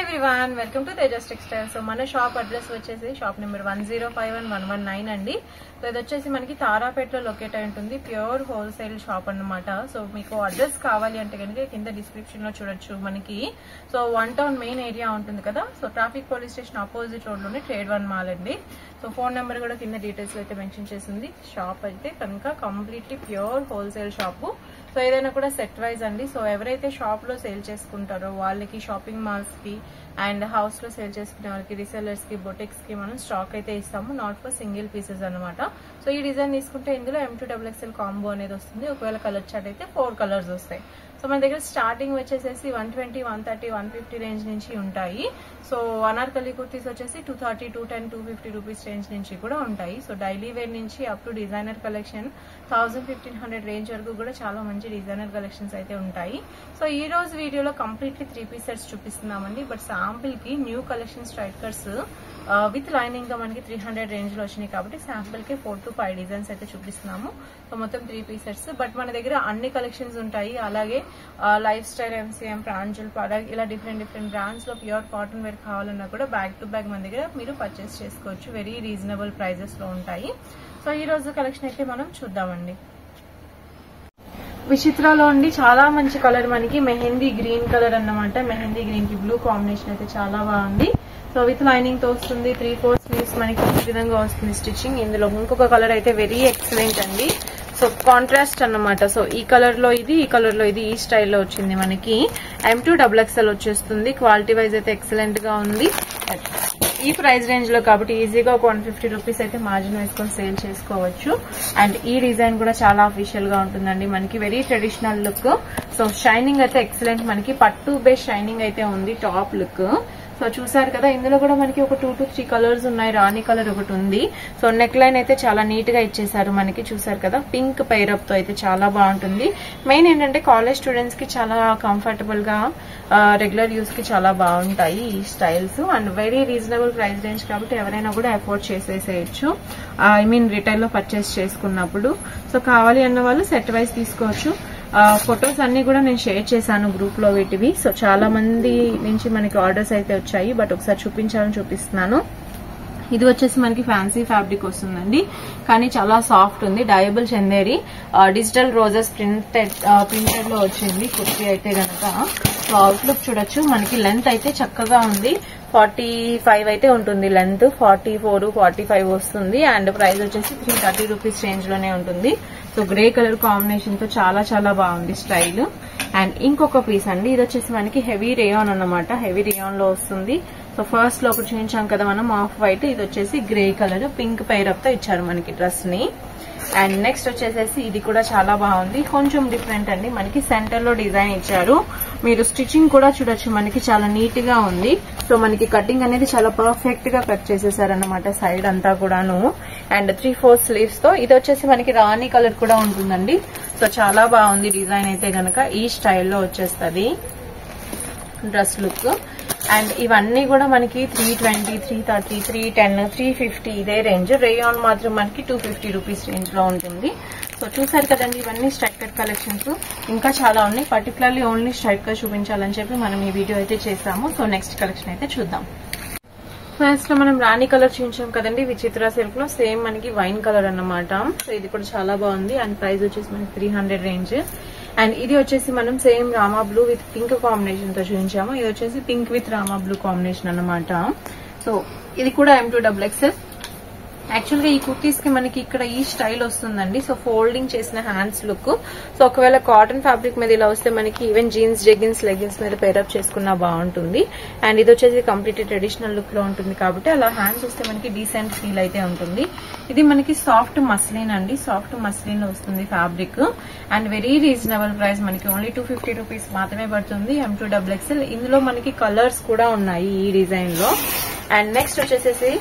everyone, welcome to Tejas Textiles. So మన shop address వచ్చేసి shop number 1051119 అండి. So ఇది వచ్చేసి మనకి తారాపేటలో లొకేట్ అయి ఉంటుంది. ప్యూర్ హోల్సేల్ షాప్ అన్నమాట. సో మీకు అడ్రస్ కావాలి అంటే కనుక కింద డిస్క్రిప్షన్ లో చూడొచ్చు. మనకి so one town main area ఉంటుంది కదా, so traffic police station opposite road లోనే ట్రేడ్ వన్ మాల్ అండి. సో ఫోన్ నెంబర్ కూడా కింద డీటెయిల్స్ అయితే మెన్షన్ చేసింది. షాప్ అయితే కనుక completely pure wholesale shop. So ఏదైనా కూడా సెట్ వైజ్ అండి. సో ఎవరైతే షాప్ లో సేల్ చేసుకుంటారో వాళ్ళకి, షాపింగ్ మాల్స్ కి అండ్ హౌస్ లో సేల్ చేసుకునే వాళ్ళకి, రీసెల్లర్స్ కి, బొటిక్స్ కి మనం స్టాక్ అయితే ఇస్తాము. నాట్ ఫర్ సింగిల్ పీసెస్ అనమాట. సో ఈ డిజైన్ తీసుకుంటే ఇందులో M2XXL కాంబో అనేది వస్తుంది. ఒకవేళ కలర్ చార్ట్ అయితే 4 కలర్స్ వస్తాయి. సో మన దగ్గర స్టార్టింగ్ వచ్చేసేసి 120, 130, 150 రేంజ్ నుంచి ఉంటాయి. సో అనార్కలి కుర్తీస్ వచ్చేసి 230, 210, 250 రూపీస్ రేంజ్ నుంచి కూడా ఉంటాయి. సో డైలీ వేర్ నుంచి up to designer collection 1000-1500 range వరకు కూడా చాలా మంచి డిజైనర్ కలెక్షన్స్ అయితే ఉంటాయి. సో ఈ రోజు వీడియోలో కంప్లీట్లీ 3 పీస్ సెట్స్ చూపిస్తున్నామండి. బట్ శాంపిల్ కి new collection straight cuts with lining గా మనకి 300 రేంజ్ లో వచ్చినాయి కాబట్టి శాంపిల్ కి 4 to 5 డిజైన్స్ అయితే చూపిస్తున్నాము. సో మొత్తం 3 పీస్ సెట్స్. బట్ మన దగ్గర అన్ని కలెక్షన్స్ ఉంటాయి. అలాగే life style, MCM, Pranjal, Parag ఇలా డిఫరెంట్ బ్రాండ్స్ లో ప్యూర్ కాటన్ వేర్ కావాలన్నా కూడా బ్యాక్ టు బ్యాక్ మన దగ్గర మీరు పర్చేస్ చేసుకోవచ్చు. వెరీ రీజనబుల్ ప్రైజెస్ లో ఉంటాయి. సో ఈ రోజు కలెక్షన్ అయితే మనం చూద్దామండి. విచిత్రాలో అండి చాలా మంచి కలర్, మనకి మెహందీ గ్రీన్ కలర్ అన్నమాట. మెహందీ గ్రీన్ కి బ్లూ కాంబినేషన్ అయితే చాలా బాగుంది. సో విత్ లైనింగ్ తో వస్తుంది. 3/4 స్లీవ్స్ మనకి ఈ విధంగా వస్తుంది స్టిచ్చింగ్. ఇందులో ఇంకొక కలర్ అయితే వెరీ ఎక్సలెంట్ అండి. సో కాంట్రాస్ట్ అన్నమాట. సో ఈ కలర్ లో ఇది, ఈ కలర్ లో ఇది, ఈ స్టైల్లో వచ్చింది. మనకి M2XXL వచ్చేస్తుంది. క్వాలిటీ వైజ్ అయితే ఎక్సలెంట్ గా ఉంది. ఈ ప్రైస్ రేంజ్ లో కాబట్టి ఈజీగా ఒక 150 రూపీస్ అయితే మార్జిన్ వేసుకొని సేల్ చేసుకోవచ్చు. అండ్ ఈ డిజైన్ కూడా చాలా అఫీషియల్ గా ఉంటుందండి. మనకి very traditional look. So shining అయితే ఎక్సలెంట్, మనకి పట్టు బేస్ షైనింగ్ అయితే ఉంది టాప్ లుక్. సో చూసారు కదా, ఇందులో కూడా మనకి ఒక 2 to 3 కలర్స్ ఉన్నాయి. రాణి కలర్ ఒకటి ఉంది. సో నెక్ లైన్ అయితే చాలా నీట్ గా ఇచ్చేసారు మనకి. చూసారు కదా, పింక్ పైరప్ తో అయితే చాలా బాగుంటుంది. మెయిన్ ఏంటంటే కాలేజ్ స్టూడెంట్స్ కి చాలా కంఫర్టబుల్ గా, రెగ్యులర్ యూస్ కి చాలా బాగుంటాయి ఈ styles. And very reasonable price range కాబట్టి ఎవరైనా కూడా అఫోర్డ్ చేసేసేయచ్చు. ఐ మీన్ రిటైల్ లో పర్చేస్ చేసుకున్నప్పుడు. సో కావాలి అన్న వాళ్ళు సెట్ వైజ్ తీసుకోవచ్చు. ఫొటోస్ అన్ని కూడా నేను షేర్ చేశాను గ్రూప్ లో వీటివి. సో చాలా మంది నుంచి మనకి ఆర్డర్స్ అయితే వచ్చాయి. బట్ ఒకసారి చూపించాలని చూపిస్తున్నాను. ఇది వచ్చేసి మనకి ఫ్యాన్సీ ఫ్యాబ్రిక్ వస్తుందండి, కానీ చాలా సాఫ్ట్ ఉంది. డయబుల్ చందేరి డిజిటల్ రోజెస్ ప్రింటెడ్ లో వచ్చింది కుర్తీ అయితే గనక. సో అవుట్లుక్ చూడొచ్చు. మనకి లెంత్ అయితే చక్కగా ఉంది. 45 అయితే ఉంటుంది లెంత్. 44, 45 వస్తుంది. అండ్ ప్రైస్ వచ్చేసి 330 రూపీస్ రేంజ్ లోనే ఉంటుంది. సో గ్రే కలర్ కాంబినేషన్ తో చాలా బాగుంది స్టైల్. అండ్ ఇంకొక పీస్ అండి, ఇది వచ్చేసి మనకి హెవీ రేయాన్ అన్నమాట. హెవీ రేయాన్ లో వస్తుంది. సో ఫస్ట్ లో ఒకటి చూపించాం కదా మనం ఆఫ్ వైట్, ఇది వచ్చేసి గ్రే కలర్ పింక్ పైరప్ తో ఇచ్చారు మనకి డ్రెస్ ని. అండ్ నెక్స్ట్ వచ్చేసేసి ఇది కూడా చాలా బాగుంది. కొంచెం డిఫరెంట్ అండి, మనకి సెంటర్ లో డిజైన్ ఇచ్చారు. మీరు స్టిచ్చింగ్ కూడా చూడొచ్చు, మనకి చాలా నీట్ గా ఉంది. సో మనకి కటింగ్ అనేది చాలా పర్ఫెక్ట్ గా కట్ చేసేసారనమాట సైడ్ అంతా కూడాను. అండ్ 3/4 స్లీవ్స్ తో ఇది వచ్చేసి మనకి రాణి కలర్ కూడా ఉంటుందండి. సో చాలా బాగుంది డిజైన్ అయితే గనక. ఈ స్టైల్లో వచ్చేస్తుంది డ్రెస్ లుక్. అండ్ ఇవన్నీ కూడా మనకి 320, 330, 310, 350 ఇదే రేంజ్. రేయాన్ మాత్రం మనకి 250 రూపీస్ రేంజ్ లో ఉంటుంది. సో చూసారు కదండి, ఇవన్నీ స్ట్రైట్ కట్ కలెక్షన్స్. ఇంకా చాలా ఉన్నాయి. పర్టికులర్లీ ఓన్లీ స్ట్రైట్ కట్ చూపించాలని చెప్పి మనం ఈ వీడియో అయితే చేసాము. సో నెక్స్ట్ కలెక్షన్ అయితే చూద్దాం. ఫస్ట్ లో మనం రాణి కలర్ చూపించాం కదండి, విచిత్ర సిల్క్ లో సేమ్ మనకి వైన్ కలర్ అన్నమాట. సో ఇది కూడా చాలా బాగుంది. అండ్ ప్రైస్ వచ్చేసి మనకి 300 రేంజ్. అండ్ ఇది వచ్చేసి మనం same Rama blue with pink combination తో చూపించాము. ఇది వచ్చేసి pink with Rama blue combination అన్నమాట. సో ఇది కూడా M2XXL. యాక్చువల్ గా ఈ కుర్తీస్ కి మనకి ఇక్కడ ఈ స్టైల్ వస్తుందండి. సో ఫోల్డింగ్ చేసిన హ్యాండ్స్ లుక్. సో ఒకవేళ కాటన్ ఫ్యాబ్రిక్ మీద ఇలా వస్తే మనకి ఈవెన్ జీన్స్, జెగిన్స్, లెగిన్స్ మీద పేరప్ చేసుకున్నా బాగుంటుంది. అండ్ ఇది వచ్చేసి కంప్లీట్ ట్రెడిషనల్ లుక్ లో ఉంటుంది కాబట్టి అలా హ్యాండ్స్ వస్తే మనకి డీసెంట్ ఫీల్ అయితే ఉంటుంది. ఇది మనకి సాఫ్ట్ మస్లిన్ అండి. సాఫ్ట్ మస్లిన్ లో వస్తుంది fabric. And very reasonable price, మనకి ఓన్లీ 250 రూపీస్ మాత్రమే పడుతుంది. M2XXL. ఇందులో మనకి కలర్స్ కూడా ఉన్నాయి ఈ డిజైన్ లో. అండ్ నెక్స్ట్ వచ్చేసేసి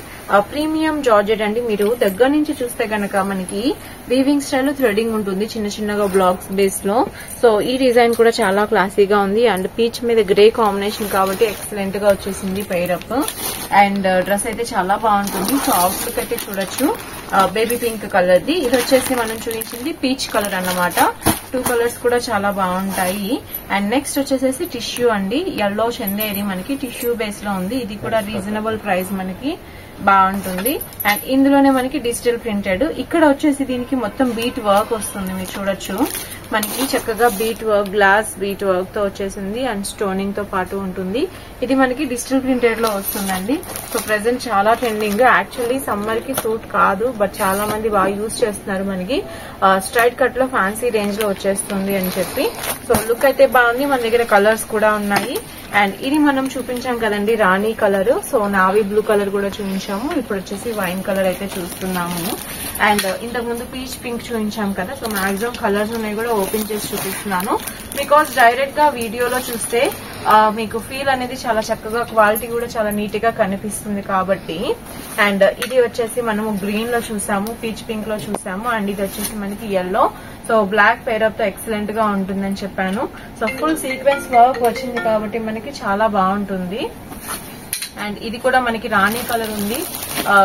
ప్రీమియం జార్జెట్ అండి. మీరు దగ్గర నుంచి చూస్తే గనక మనకి వీవింగ్ స్టైల్ థ్రెడింగ్ ఉంటుంది చిన్నగా బ్లాక్స్ బేస్ లో. సో ఈ డిజైన్ కూడా చాలా క్లాసీగా ఉంది. అండ్ పీచ్ మీద గ్రే కాంబినేషన్ కాబట్టి ఎక్సలెంట్ గా వచ్చేసింది పైరప్. అండ్ డ్రెస్ అయితే చాలా బాగుంటుంది. సో అవుట్లుక్ అయితే చూడొచ్చు. Baby pink colour the. ఇది వచ్చేసి మనం చూపించింది పీచ్ కలర్ అన్నమాట. 2 కలర్స్ కూడా చాలా బాగుంటాయి. అండ్ నెక్స్ట్ వచ్చేసి టిష్యూ అండి, yellow చందేరి మనకి టిష్యూ బేస్ లో ఉంది. ఇది కూడా రీజనబుల్ ప్రైస్ మనకి బాగుంటుంది. అండ్ ఇందులోనే మనకి డిజిటల్ ప్రింటెడ్. ఇక్కడ వచ్చేసి దీనికి మొత్తం బీట్ వర్క్ వస్తుంది, మీరు చూడొచ్చు. మనకి చక్కగా bead work, glass bead work తో వచ్చేసింది అండ్ స్టోనింగ్ తో పాటు ఉంటుంది. ఇది మనకి డిజిటల్ ప్రింటెడ్ లో వస్తుందండి. సో ప్రెసెంట్ చాలా ట్రెండింగ్. యాక్చువల్లీ సమ్మర్ కి సూట్ కాదు, బట్ చాలా మంది బాగా యూజ్ చేస్తున్నారు. మనకి స్ట్రైట్ కట్ లో ఫ్యాన్సీ రేంజ్ లో వచ్చేస్తుంది అని చెప్పి. సో లుక్ అయితే బాగుంది. మన దగ్గర కలర్స్ కూడా ఉన్నాయి. అండ్ ఇది మనం చూపించాం కదండి రాణి colour. So navy blue colour కూడా చూపించాము. ఇప్పుడు వచ్చేసి వైన్ కలర్ అయితే చూస్తున్నాము. అండ్ ఇంతకు ముందు పీచ్ పింక్ చూపించాం కదా. సో మాక్సిమం కలర్స్ ఉన్నాయి కూడా ఓపెన్ చేసి చూపిస్తున్నాను. బికాస్ డైరెక్ట్ గా వీడియోలో చూస్తే మీకు ఫీల్ అనేది చాలా చక్కగా, క్వాలిటీ కూడా చాలా నీట్ గా కనిపిస్తుంది కాబట్టి. అండ్ ఇది వచ్చేసి మనము గ్రీన్ లో చూసాము, పీచ్ పింక్ లో చూసాము. అండ్ ఇది వచ్చేసి మనకి yellow. సో బ్లాక్ పేరప్ తో ఎక్సలెంట్ గా ఉంటుందని చెప్పాను. సో ఫుల్ సీక్వెన్స్ వర్క్ వచ్చింది కాబట్టి మనకి చాలా బాగుంటుంది. అండ్ ఇది కూడా మనకి రాణి కలర్ ఉంది,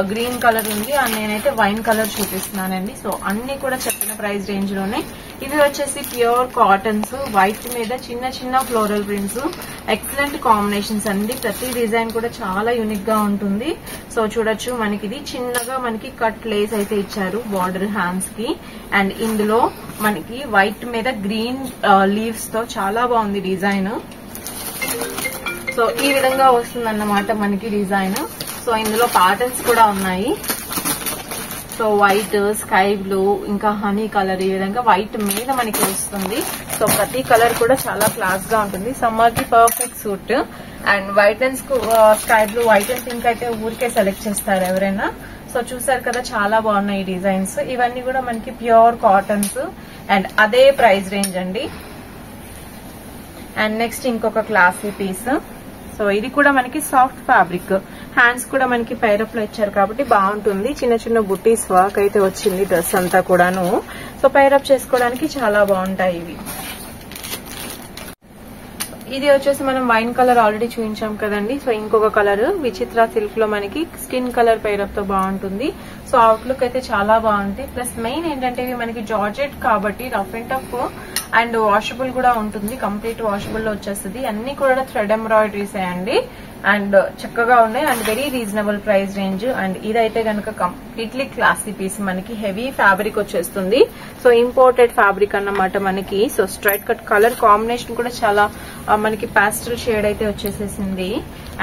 గ్రీన్ కలర్ ఉంది. అండ్ నేనైతే వైన్ కలర్ చూపిస్తున్నానండి. సో అన్ని కూడా చెప్పిన ప్రైస్ రేంజ్ లోనే. ఇవి వచ్చేసి ప్యూర్ కాటన్స్, వైట్ మీద చిన్న చిన్న ఫ్లోరల్ ప్రింట్స్, ఎక్సలెంట్ కాంబినేషన్స్ అండి. ప్రతి డిజైన్ కూడా చాలా యూనిక్ గా ఉంటుంది. సో చూడొచ్చు, మనకి ఇది చిన్నగా మనకి కట్ లేస్ అయితే ఇచ్చారు బార్డర్ హ్యాండ్స్ కి. అండ్ ఇందులో మనకి వైట్ మీద గ్రీన్ లీవ్స్ తో చాలా బాగుంది డిజైన్. సో ఈ విధంగా వస్తుందన్నమాట మనకి డిజైన్. సో ఇందులో ప్యాటర్న్స్ కూడా ఉన్నాయి. సో వైట్, స్కై బ్లూ, ఇంకా హనీ కలర్, ఈ విధంగా వైట్ మీద మనకి వస్తుంది. సో ప్రతి కలర్ కూడా చాలా క్లాస్ గా ఉంటుంది. సమ్మర్ కి perfect suit. And white and sky blue, white and pink అయితే ఊరికే సెలెక్ట్ చేస్తారు ఎవరైనా. సో చూసారు కదా, చాలా బాగున్నాయి ఈ డిజైన్స్. ఇవన్నీ కూడా మనకి ప్యూర్ కాటన్స్ అండ్ అదే ప్రైస్ రేంజ్ అండి. అండ్ నెక్స్ట్ ఇంకొక క్లాసీ పీస్. సో ఇది కూడా మనకి సాఫ్ట్ ఫ్యాబ్రిక్, హ్యాండ్స్ కూడా మనకి పైరప్ లో ఇచ్చారు కాబట్టి బాగుంటుంది. చిన్న చిన్న బుట్టీస్ వర్క్ అయితే వచ్చింది డ్రెస్ అంతా కూడాను. సో పైరప్ చేసుకోవడానికి చాలా బాగుంటాయి ఇవి. ఇది వచ్చేసి మనం వైన్ కలర్ ఆల్రెడీ చూపించాం కదండి. సో ఇంకొక కలర్ విచిత్ర సిల్క్ లో మనకి స్కిన్ కలర్ పైరప్ తో బాగుంటుంది. సో అవుట్లుక్ అయితే చాలా బాగుంది. ప్లస్ మెయిన్ ఏంటంటే ఇవి మనకి జార్జెట్ కాబట్టి rough and tough and washable కూడా ఉంటుంది. కంప్లీట్ వాషబుల్ లో వచ్చేస్తుంది. అన్ని కూడా థ్రెడ్ ఎంబ్రాయిడరీస్ అండి. అండ్ చక్కగా ఉన్నాయి and very reasonable price range. And ఇదైతే కనుక కంప్లీట్లీ క్లాసీ పీస్, మనకి హెవీ ఫ్యాబ్రిక్ వచ్చేస్తుంది. సో ఇంపోర్టెడ్ ఫ్యాబ్రిక్ అన్నమాట మనకి. So straight cut colour combination కూడా చాలా మనకి పాస్టల్ షేడ్ అయితే వచ్చేసేసింది.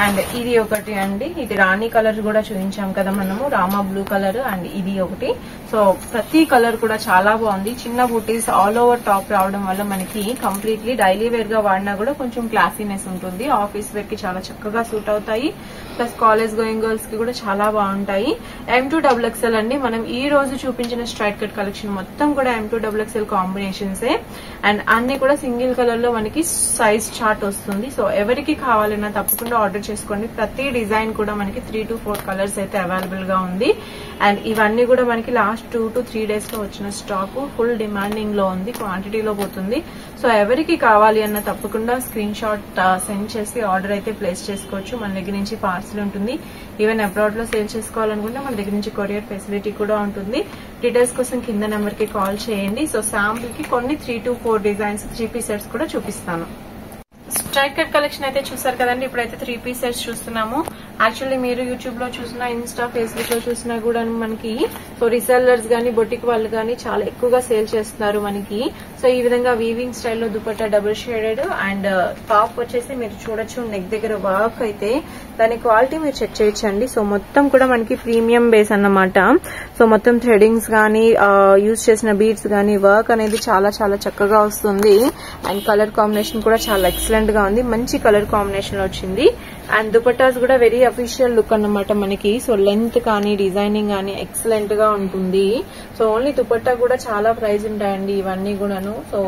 అండ్ ఇది ఒకటి అండి, ఇది రాణి కలర్ కూడా చూపించాం కదా మనము, రామా బ్లూ కలర్. అండ్ ఇది ఒకటి. సో ప్రతి కలర్ కూడా చాలా బాగుంది. చిన్న బూటీస్ ఆల్ ఓవర్ టాప్ రావడం వల్ల మనకి కంప్లీట్లీ డైలీ వేర్ గా వాడినా కూడా కొంచెం క్లాసీనెస్ ఉంటుంది. ఆఫీస్ వేర్ కి చాలా చక్కగా సూట్ అవుతాయి. ప్లస్ కాలేజ్ గోయింగ్ గర్ల్స్ కి కూడా చాలా బాగుంటాయి. M2XXL అండి. మనం ఈ రోజు చూపించిన స్ట్రైట్ కట్ కలెక్షన్ మొత్తం కూడా M2XXL కాంబినేషన్సే. అండ్ అన్ని కూడా సింగిల్ కలర్ లో మనకి సైజ్ చార్ట్ వస్తుంది. సో ఎవరికి కావాలన్నా తప్పకుండా ఆర్డర్ చేసుకోండి. ప్రతి డిజైన్ కూడా మనకి 3 to 4 కలర్స్ అయితే అవైలబుల్ గా ఉంది. అండ్ ఇవన్నీ కూడా మనకి లాస్ట్ 2 to 3 డేస్ లో వచ్చిన స్టాక్, ఫుల్ డిమాండింగ్ లో ఉంది, క్వాంటిటీలో పోతుంది. సో ఎవరికి కావాలి అన్న తప్పకుండా స్క్రీన్ షాట్ సెండ్ చేసి ఆర్డర్ అయితే ప్లేస్ చేసుకోవచ్చు. మన దగ్గర నుంచి పార్సల్ ఉంటుంది. ఈవెన్ అబ్రాడ్ లో సేల్ చేసుకోవాలనుకుంటే మన దగ్గర నుంచి కొరియర్ ఫెసిలిటీ కూడా ఉంటుంది. డీటెయిల్స్ కోసం కింద నెంబర్ కి కాల్ చేయండి. సో శాంపుల్ కి కొన్ని 3 to 4 డిజైన్స్ 3 పీస్ సెట్స్ కూడా చూపిస్తాను. స్ట్రైట్ కట్ కలెక్షన్ అయితే చూసారు కదండి. ఇప్పుడైతే 3 పీస్ సెట్స్ చూస్తున్నాము. యాక్చువల్లీ మీరు యూట్యూబ్ లో చూసినా, ఇన్స్టా, ఫేస్బుక్ లో చూసినా కూడా మనకి సో రీసెల్లర్స్ గానీ, బొటిక్ వాళ్ళు గానీ చాలా ఎక్కువగా సేల్ చేస్తున్నారు మనకి. సో ఈ విధంగా వీవింగ్ స్టైల్లో dupatta double shaded and top వచ్చేసి మీరు చూడొచ్చు నెక్ దగ్గర వర్క్ అయితే దాని క్వాలిటీ మీరు చెక్ చేయొచ్చండి. సో మొత్తం కూడా మనకి ప్రీమియం బేస్ అన్నమాట. సో మొత్తం థ్రెడింగ్స్ గానీ, యూజ్ చేసిన బీడ్స్ గానీ, వర్క్ అనేది చాలా చాలా చక్కగా వస్తుంది. అండ్ కలర్ కాంబినేషన్ కూడా చాలా ఎక్సలెంట్ గా ఉంది. మంచి కలర్ కాంబినేషన్ వచ్చింది. అండ్ దుపట్టాస్ కూడా వెరీ అఫీషియల్ లుక్ అన్నమాట మనకి. సో లెంత్ కానీ, డిజైనింగ్ కానీ ఎక్సలెంట్ గా ఉంటుంది. సో ఓన్లీ దుపట్టా కూడా చాలా ప్రైస్ ఉంటాయండి ఇవన్నీ కూడాను. సో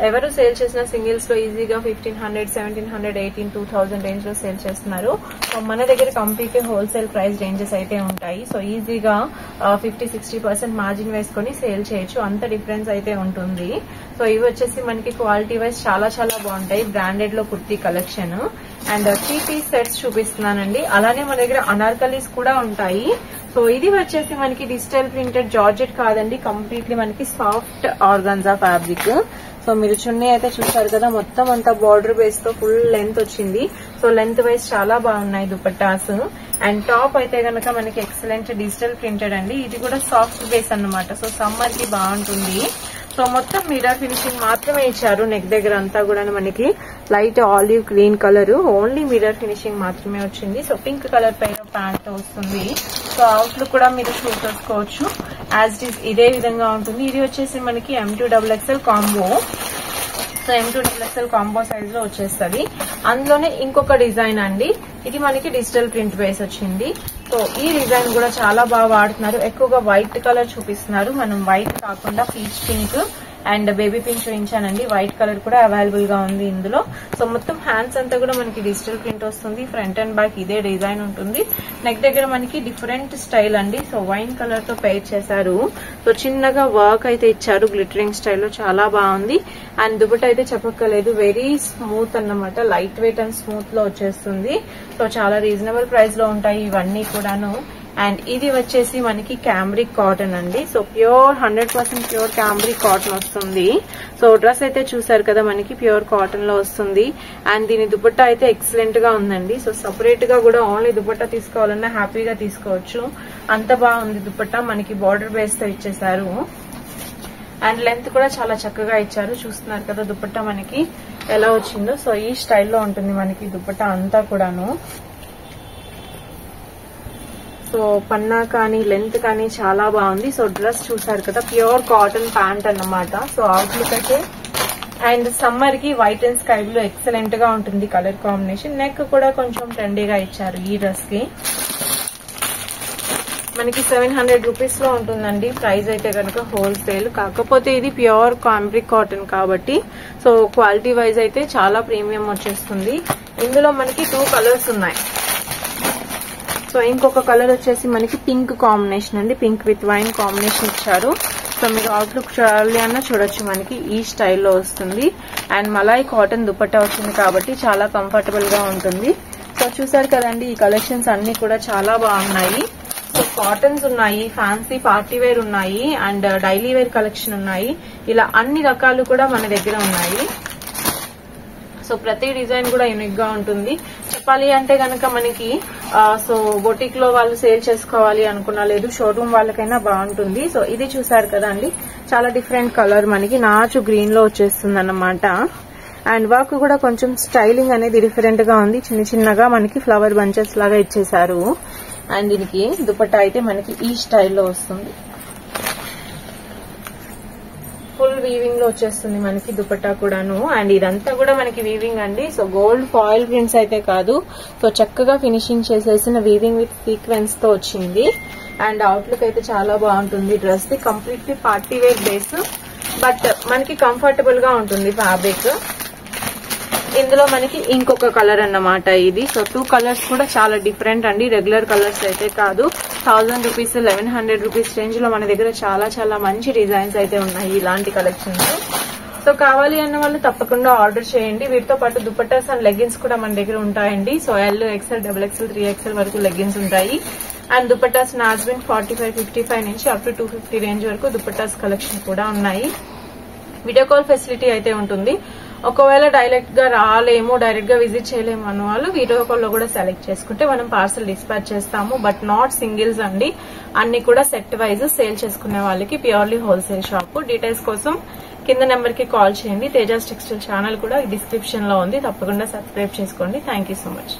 ఎవరు సేల్ చేసిన సింగిల్స్ లో ఈజీగా 1500, 1700, 18, 2000 రేంజ్ లో సేల్ చేస్తున్నారు. సో మన దగ్గర కంప్లీట్ హోల్సేల్ ప్రైస్ రేంజెస్ అయితే ఉంటాయి. సో ఈజీగా 50-60% మార్జిన్ వేసుకొని సేల్ చేయొచ్చు. అంత డిఫరెన్స్ అయితే ఉంటుంది. సో ఇవి వచ్చేసి మనకి క్వాలిటీ వైజ్ చాలా చాలా బాగుంటాయి. బ్రాండెడ్ లో kurti collection. And 3 piece sets చూపిస్తున్నానండి. అలానే మన దగ్గర అనార్కలీస్ కూడా ఉంటాయి. సో ఇది వచ్చేసి మనకి డిజిటల్ ప్రింటెడ్ జార్జెట్ కాదండి, కంప్లీట్లీ మనకి సాఫ్ట్ ఆర్గాన్జా ఫ్యాబ్రిక్. సో మీరు చున్నీ అయితే చూసారు కదా, మొత్తం అంతా బార్డర్ బేస్ తో ఫుల్ లెంత్ వచ్చింది. సో లెంత్ వైజ్ చాలా బాగున్నాయి దుపట్టాస్. అండ్ టాప్ అయితే గనక మనకి ఎక్సలెంట్ డిజిటల్ ప్రింటెడ్ అండి. ఇది కూడా సాఫ్ట్ బేస్ అన్నమాట. సో సమ్మర్ కి బాగుంటుంది. సో మొత్తం మిర్రర్ ఫినిషింగ్ మాత్రమే ఇచ్చారు. నెక్ దగ్గర అంతా కూడా మనకి light olive green colour, only mirror finishing మాత్రమే వచ్చింది. సో పింక్ కలర్ పైన ప్యాంట్ వస్తుంది. సో అవుట్లుక్ కూడా మీరు చూసుకోవచ్చు. యాజ్ ఇట్ ఈస్ ఇదే విధంగా ఉంటుంది. ఇది వచ్చేసి మనకి M2XXL combo. So M2XXL combo size లో వచ్చేస్తుంది. అందులోనే ఇంకొక డిజైన్ అండి. ఇది మనకి డిజిటల్ ప్రింట్ బేస్ వచ్చింది. సో ఈ డిజైన్ కూడా చాలా బాగా వాడుతున్నారు. ఎక్కువగా వైట్ కలర్ చూపిస్తున్నారు. మనం వైట్ కాకుండా peach pink and baby pink చూపించానండి. వైట్ కలర్ కూడా అవైలబుల్ గా ఉంది ఇందులో. సో మొత్తం హ్యాండ్స్ అంతా కూడా మనకి డిజిటల్ ప్రింట్ వస్తుంది. ఫ్రంట్ అండ్ బ్యాక్ ఇదే డిజైన్ ఉంటుంది. నెక్ దగ్గర మనకి డిఫరెంట్ స్టైల్ అండి. సో వైన్ కలర్ తో పేర్ చేశారు. సో చిన్నగా వర్క్ అయితే ఇచ్చారు గ్లిటరింగ్ స్టైల్లో, చాలా బాగుంది. అండ్ దుపట్టా అయితే చెప్పక్కర్లేదు, వెరీ స్మూత్ అన్నమాట. లైట్ వెయిట్ అండ్ స్మూత్ లో వచ్చేస్తుంది. సో చాలా రీజనబుల్ ప్రైస్ లో ఉంటాయి ఇవన్నీ కూడాను. అండ్ ఇది వచ్చేసి మనకి క్యామ్రిక్ కాటన్ అండి. So pure 100% pure cambric cotton వస్తుంది. సో డ్రెస్ అయితే చూసారు కదా, మనకి ప్యూర్ కాటన్ లో వస్తుంది. అండ్ దీని దుపట్టా అయితే ఎక్సలెంట్ గా ఉందండి. సో సపరేట్ గా కూడా ఓన్లీ దుపట్టా తీసుకోవాలన్నా హ్యాపీగా తీసుకోవచ్చు. అంత బాగుంది దుపట్టా. మనకి బార్డర్ బేస్ తో ఇచ్చేసారు. అండ్ లెంత్ కూడా చాలా చక్కగా ఇచ్చారు. చూస్తున్నారు కదా దుపట్టా మనకి ఎలా వచ్చిందో. సో ఈ స్టైల్లో ఉంటుంది మనకి దుపట్టా అంతా కూడాను. సో పన్నా కానీ లెంత్ కానీ చాలా బాగుంది. సో డ్రెస్ చూసారు కదా, ప్యూర్ కాటన్ ప్యాంట్ అన్నమాట. సో అవుట్లుక్ అయితే అండ్ సమ్మర్ కి white and sky blue excellent గా ఉంటుంది కలర్ కాంబినేషన్. నెక్ కూడా కొంచెం ట్రెండీగా ఇచ్చారు ఈ డ్రెస్ కి. మనకి 700 రూపీస్ లో ఉంటుందండి ప్రైస్ అయితే కనుక హోల్సేల్. కాకపోతే ఇది ప్యూర్ క్యామ్రిక్ కాటన్ కాబట్టి సో క్వాలిటీ వైజ్ అయితే చాలా ప్రీమియం వచ్చేస్తుంది. ఇందులో మనకి 2 కలర్స్ ఉన్నాయి. సో ఇంకొక కలర్ వచ్చేసి మనకి పింక్ కాంబినేషన్ అండి. పింక్ విత్ వైన్ కాంబినేషన్ ఇచ్చారు. సో మీరు అవుట్లుక్ చూడాలి అన్న చూడొచ్చు. మనకి ఈ స్టైల్లో వస్తుంది. అండ్ మలాయ్ కాటన్ దుపట్టా వచ్చింది కాబట్టి చాలా కంఫర్టబుల్ గా ఉంటుంది. సో చూసారు కదండి, ఈ కలెక్షన్స్ అన్ని కూడా చాలా బాగున్నాయి. సో కాటన్స్ ఉన్నాయి, ఫ్యాన్సీ పార్టీ వేర్ ఉన్నాయి, అండ్ డైలీ వేర్ కలెక్షన్ ఉన్నాయి. ఇలా అన్ని రకాలు కూడా మన దగ్గర ఉన్నాయి. సో ప్రతి డిజైన్ కూడా యూనిక్ గా ఉంటుంది. చెప్పాలి అంటే గనక మనకి సో బొటిక్ లో వాళ్ళు సేల్ చేసుకోవాలి అనుకున్నా లేదు, షోరూమ్ వాళ్ళకైనా బాగుంటుంది. సో ఇది చూసారు కదా అండి, చాలా డిఫరెంట్ కలర్ మనకి నాచు గ్రీన్ లో వచ్చేస్తుంది అన్నమాట. అండ్ వర్క్ కూడా కొంచెం స్టైలింగ్ అనేది డిఫరెంట్ గా ఉంది. చిన్న చిన్నగా మనకి ఫ్లవర్ బంచెస్ లాగా ఇచ్చేసారు. అండ్ దీనికి దుపట్టా అయితే మనకి ఈ స్టైల్లో వస్తుంది. ఫుల్ వీవింగ్ లో వచ్చేస్తుంది మనకి దుపట్టా కూడాను. అండ్ ఇదంతా కూడా మనకి వీవింగ్ అండి. సో గోల్డ్ ఫాయిల్ ప్రింట్స్ అయితే కాదు. సో చక్కగా ఫినిషింగ్ చేసేసిన వీవింగ్ విత్ సీక్వెన్స్ తో వచ్చింది. అండ్ అవుట్లుక్ అయితే చాలా బాగుంటుంది. డ్రెస్ ది completely party wear base, but మనకి కంఫర్టబుల్ గా ఉంటుంది ఫ్యాబ్రిక్. ఇందులో మనకి ఇంకొక కలర్ అన్నమాట ఇది. సో 2 కలర్స్ కూడా చాలా డిఫరెంట్ అండి. రెగ్యులర్ కలర్స్ అయితే కాదు. 1000 రూపీస్ 1100 రూపీస్ రేంజ్ లో మన దగ్గర చాలా చాలా మంచి డిజైన్స్ అయితే ఉన్నాయి ఇలాంటి కలెక్షన్స్. సో కావాలి అన్న వాళ్ళు తప్పకుండా ఆర్డర్ చేయండి. వీటితో పాటు దుపట్టాస్ అండ్ లెగ్గిన్స్ కూడా మన దగ్గర ఉంటాయండి. So L, XL, XXL, 3XL వరకు లెగ్గిన్స్ ఉంటాయి. అండ్ దుపట్టాస్ నా హస్బెండ్ 45, 55 నుంచి అప్ టు 250 రేంజ్ వరకు దుపట్టాస్ కలెక్షన్ కూడా ఉన్నాయి. వీడియో కాల్ ఫెసిలిటీ అయితే ఉంటుంది. ఒకవేళ డైరెక్ట్ గా రాలేము, డైరెక్ట్ గా విజిట్ చేయలేము అన్న వాళ్ళు వీడియో కాల్ లో కూడా సెలెక్ట్ చేసుకుంటే మనం పార్సల్ డిస్పాచ్ చేస్తాము. బట్ నాట్ సింగిల్స్ అండి, అన్ని కూడా సెట్ వైజ్ సేల్ చేసుకునే వాళ్ళకి ప్యూర్లీ హోల్సేల్ షాప్. డీటెయిల్స్ కోసం కింద నెంబర్ కి కాల్ చేయండి. తేజాస్ టెక్స్టైల్ ఛానల్ కూడా డిస్క్రిప్షన్ లో ఉంది. తప్పకుండా సబ్స్క్రైబ్ చేసుకోండి. Thank you so much.